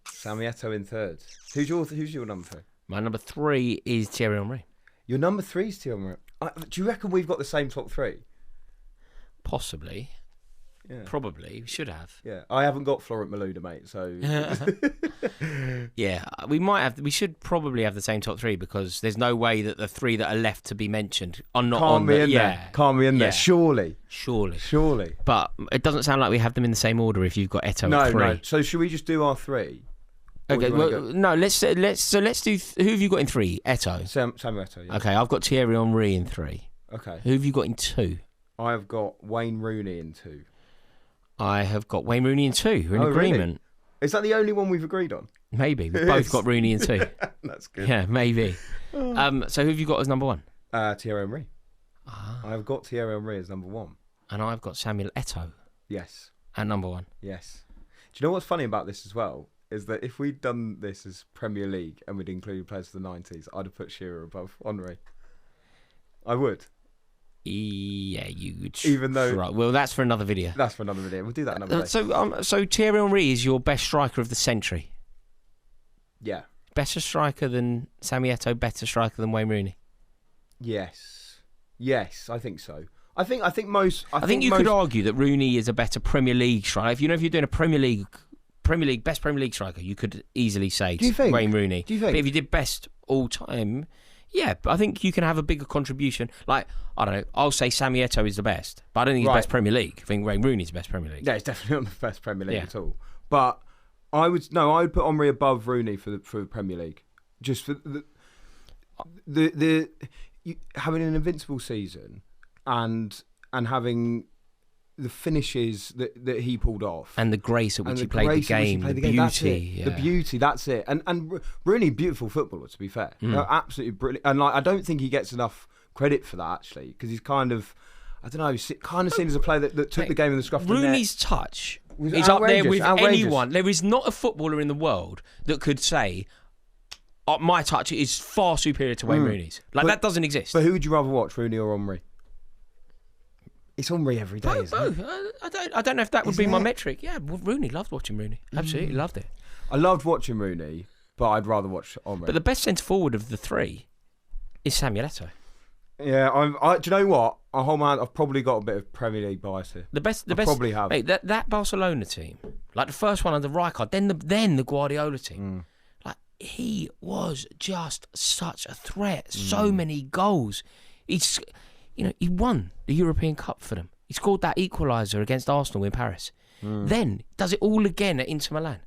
B: Sami Eto'o in 3rd. Who's your number 3?
A: My number 3 is Thierry Henry.
B: Your number 3 is Thierry. Do you reckon we've got the same top 3?
A: Possibly.
B: Yeah.
A: Probably. We should have.
B: Yeah. I haven't got Florent Malouda, mate. So
A: Yeah, we might have. We should probably have the same top 3 because there's no way that the 3 that are left to be mentioned are not
B: can't
A: on
B: be
A: the.
B: in
A: Yeah,
B: there. Can't be in there.
A: Yeah.
B: Surely.
A: Surely. But it doesn't sound like we have them in the same order. If you've got Eto'o at 3.
B: No. So should we just do our 3? Or
A: Okay.
B: do you wanna
A: Well, no. Let's do. Who have you got in 3? Eto'o.
B: Sami Eto'o. Yeah.
A: Okay, I've got Thierry Henry in 3.
B: Okay.
A: Who have you got in 2?
B: I have got Wayne Rooney in 2.
A: I have got Wayne Rooney in 2. We're in
B: Oh, really?
A: agreement.
B: Is that the only one we've agreed on?
A: Maybe we've both got Rooney in 2.
B: That's good.
A: Yeah, maybe. So who have you got as number 1?
B: Thierry Henry.
A: Ah.
B: I've got Thierry Henry as number 1.
A: And I've got Samuel Eto'o
B: Yes.
A: at number 1.
B: Yes. Do you know what's funny about this as well? Is that if we'd done this as Premier League and we'd included players of the 90s, I'd have put Shearer above Henry. I would.
A: Yeah, you would.
B: Even though-
A: Right. Well, that's for another video.
B: That's for another video. We'll do that another day.
A: So Thierry Henry is your best striker of the century.
B: Yeah.
A: Better striker than Sami Eto'o. Better striker than Wayne Rooney.
B: Yes. Yes, I think so. I think most.
A: I think you could argue that Rooney is a better Premier League striker. If you're doing a Premier League best Premier League striker, you could easily say
B: Do you think?
A: Wayne Rooney.
B: Do you think?
A: But if you did best all time, yeah, but I think you can have a bigger contribution. Like, I don't know, I'll say Sami Eto'o is the best, but I don't think he's
B: Right.
A: best Premier League. I think Wayne Rooney's the best Premier League.
B: Yeah, it's definitely not the best Premier League
A: Yeah.
B: at all. But I would put Henry above Rooney for the Premier League, just for having an invincible season and having the finishes that he pulled off.
A: And the grace at which
B: And
A: he
B: the
A: played the
B: grace at which he
A: game,
B: played
A: the
B: game, that's
A: beauty.
B: it.
A: Yeah.
B: The beauty, that's it. And Rooney, beautiful footballer, to be fair. Absolutely brilliant. And I don't think he gets enough credit for that, actually, because he's kind of, I don't know, kind of seen as a player that took the game in the scruff of the net.
A: Rooney's touch
B: Was
A: is up there
B: outrageous,
A: with
B: outrageous.
A: anyone. There is not a footballer in the world that could say, my touch is far superior to Wayne Rooney's. That doesn't exist.
B: But who would you rather watch, Rooney or Henry? It's Henry every day, isn't it?
A: I don't know if that would be my metric. Yeah, Rooney, loved watching Rooney. Absolutely loved it.
B: I loved watching Rooney, but I'd rather watch Henry.
A: But the best centre forward of the three is Samuel Eto'o.
B: Yeah, do you know what? I hold my hand. I've probably got a bit of Premier League bias here.
A: The best,
B: probably have.
A: Mate, that Barcelona team, like the first one under Rijkaard, then the Guardiola team, like he was just such a threat. So many goals. He won the European Cup for them. He scored that equaliser against Arsenal in Paris. Then does it all again at Inter Milan.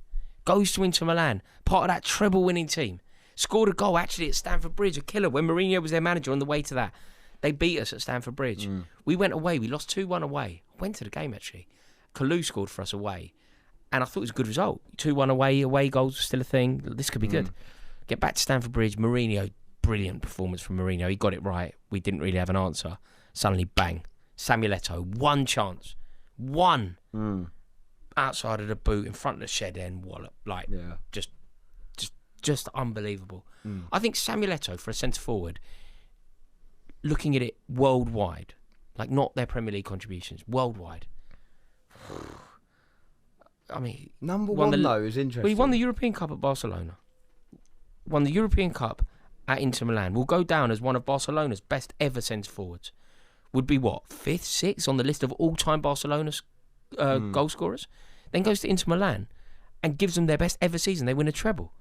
A: Goes to Inter Milan, part of that treble-winning team. Scored a goal actually at Stamford Bridge, a killer, when Mourinho was their manager on the way to that. They beat us at Stamford Bridge. We went away. We lost 2-1 away. Went to the game, actually. Kalou scored for us away. And I thought it was a good result. 2-1 away goals were still a thing. This could be good. Get back to Stamford Bridge. Mourinho, brilliant performance from Mourinho. He got it right. We didn't really have an answer. Suddenly, bang. Samuel Eto'o, one chance. One. Outside of the boot, in front of the shed end, wallop. Just unbelievable. I think Samuel Eto'o, for a centre-forward, looking at it worldwide, like not their Premier League contributions, worldwide. I mean,
B: number one though is interesting.
A: Well, he won the European Cup at Barcelona. Won the European Cup at Inter Milan. Will go down as one of Barcelona's best ever centre forwards. Would be what, 5th, 6th on the list of all-time Barcelona's goal scorers. Then goes to Inter Milan and gives them their best ever season. They win a treble.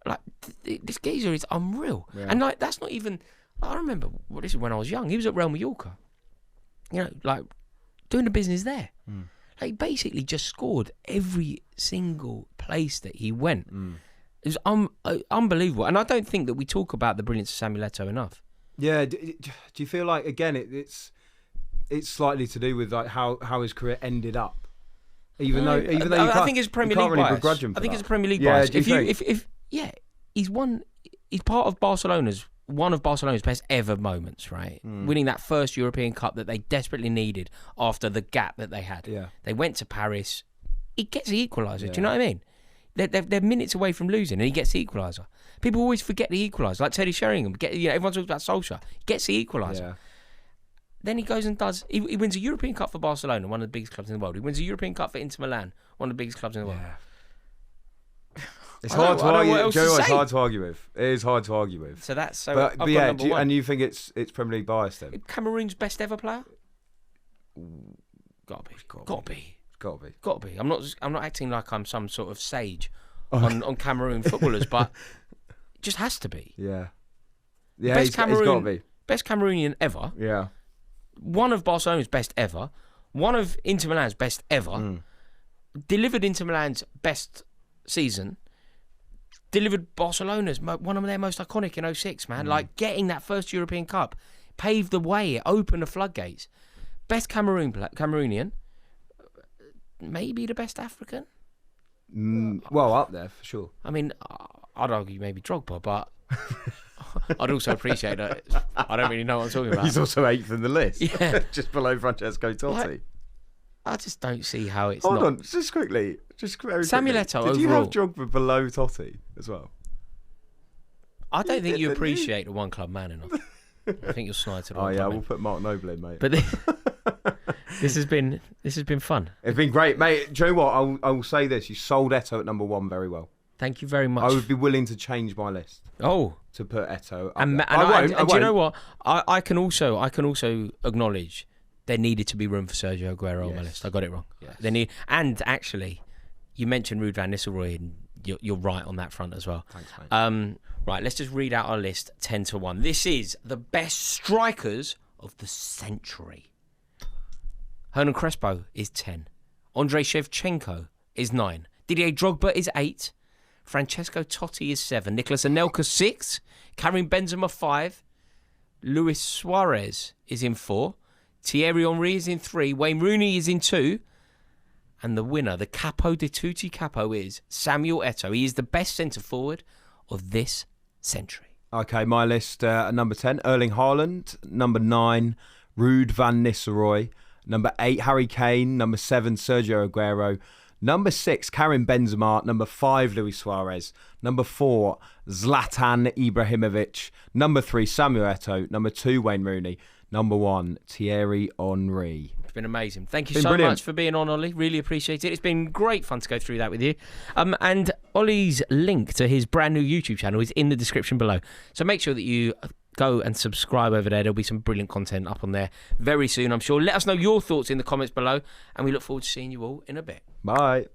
A: Like this geezer is unreal, and like that's not even. I remember this is when I was young. He was at Real Mallorca, like doing the business there. Like he basically just scored every single place that he went. It was unbelievable, and I don't think that we talk about the brilliance of Samuel Eto'o enough.
B: Yeah, do you feel like again it's slightly to do with like how his career ended up, even though you
A: I think it's Premier League
B: really
A: bias.
B: begrudge him for
A: I think
B: that.
A: it's a Premier League bias.
B: Yeah,
A: He's part of one of Barcelona's best ever moments, right? Winning that first European Cup that they desperately needed after the gap that they had.
B: Yeah.
A: They went to Paris. He gets the equaliser. Do you know what I mean? They're minutes away from losing, and he gets the equaliser. People always forget the equaliser, like Teddy Sheringham. Everyone talks about Solskjaer. He gets the equaliser. Yeah. Then he goes and does. He wins a European Cup for Barcelona, one of the biggest clubs in the world. He wins a European Cup for Inter Milan, one of the biggest clubs in the world.
B: It's hard to argue. It's hard to argue with. It is hard to argue with.
A: So that's
B: But yeah, and you think it's Premier League bias then?
A: Cameroon's best ever player? Got to be. I'm not acting like I'm some sort of sage on Cameroon footballers, but it just has to be.
B: Yeah.
A: Best
B: it's got to be.
A: Best Cameroonian ever.
B: Yeah.
A: One of Barcelona's best ever. One of Inter Milan's best ever. Delivered Inter Milan's best season. Delivered Barcelona's one of their most iconic in 06, man. Like getting that first European Cup paved the way, it opened the floodgates. Best Cameroonian, maybe the best African.
B: Well, up there for sure.
A: I mean, I'd argue maybe Drogba, but I'd also appreciate that. I don't really know what I'm talking about.
B: He's also 8th in the list.
A: Yeah,
B: just below Francesco Totti.
A: Like, I just don't see how it's
B: Hold
A: not.
B: on, just quickly.
A: Samuel Eto'o
B: Did you
A: overall.
B: have Drogba below Totti as well?
A: I don't think you appreciate the one club man enough. I think you're snide to the one club
B: we'll
A: man.
B: put Mark Noble in, mate.
A: But this has been fun.
B: It's been great, mate. Do you know what? I will say this: you sold Eto'o at number 1 very well.
A: Thank you very much.
B: I would be willing to change my list.
A: Oh,
B: to put Eto'o.
A: And do you know what? I can also acknowledge there needed to be room for Sergio Aguero on my list. I got it wrong.
B: Yes.
A: And actually, you mentioned Ruud van Nistelrooy, and you're right on that front as well.
B: Thanks, mate.
A: Right, let's just read out our list 10 to 1. This is the best strikers of the century. Hernan Crespo is 10. Andrei Shevchenko is 9. Didier Drogba is 8. Francesco Totti is 7. Nicolas Anelka 6. Karim Benzema 5. Luis Suarez is in 4. Thierry Henry is in 3. Wayne Rooney is in 2. And the winner, the capo di tutti capo, is Samuel Eto'o. He is the best centre-forward of this century.
B: Okay, my list, number 10, Erling Haaland. Number 9, Ruud van Nistelrooy. Number 8, Harry Kane. Number 7, Sergio Aguero. Number 6, Karim Benzema. Number 5, Luis Suarez. Number 4, Zlatan Ibrahimovic. Number 3, Samuel Eto'o. Number 2, Wayne Rooney. Number 1, Thierry Henry.
A: It's been amazing. Thank you so much for being on, Ollie. Really appreciate it. It's been great fun to go through that with you. And Ollie's link to his brand new YouTube channel is in the description below. So make sure that you go and subscribe over there. There'll be some brilliant content up on there very soon, I'm sure. Let us know your thoughts in the comments below, and we look forward to seeing you all in a bit.
B: Bye.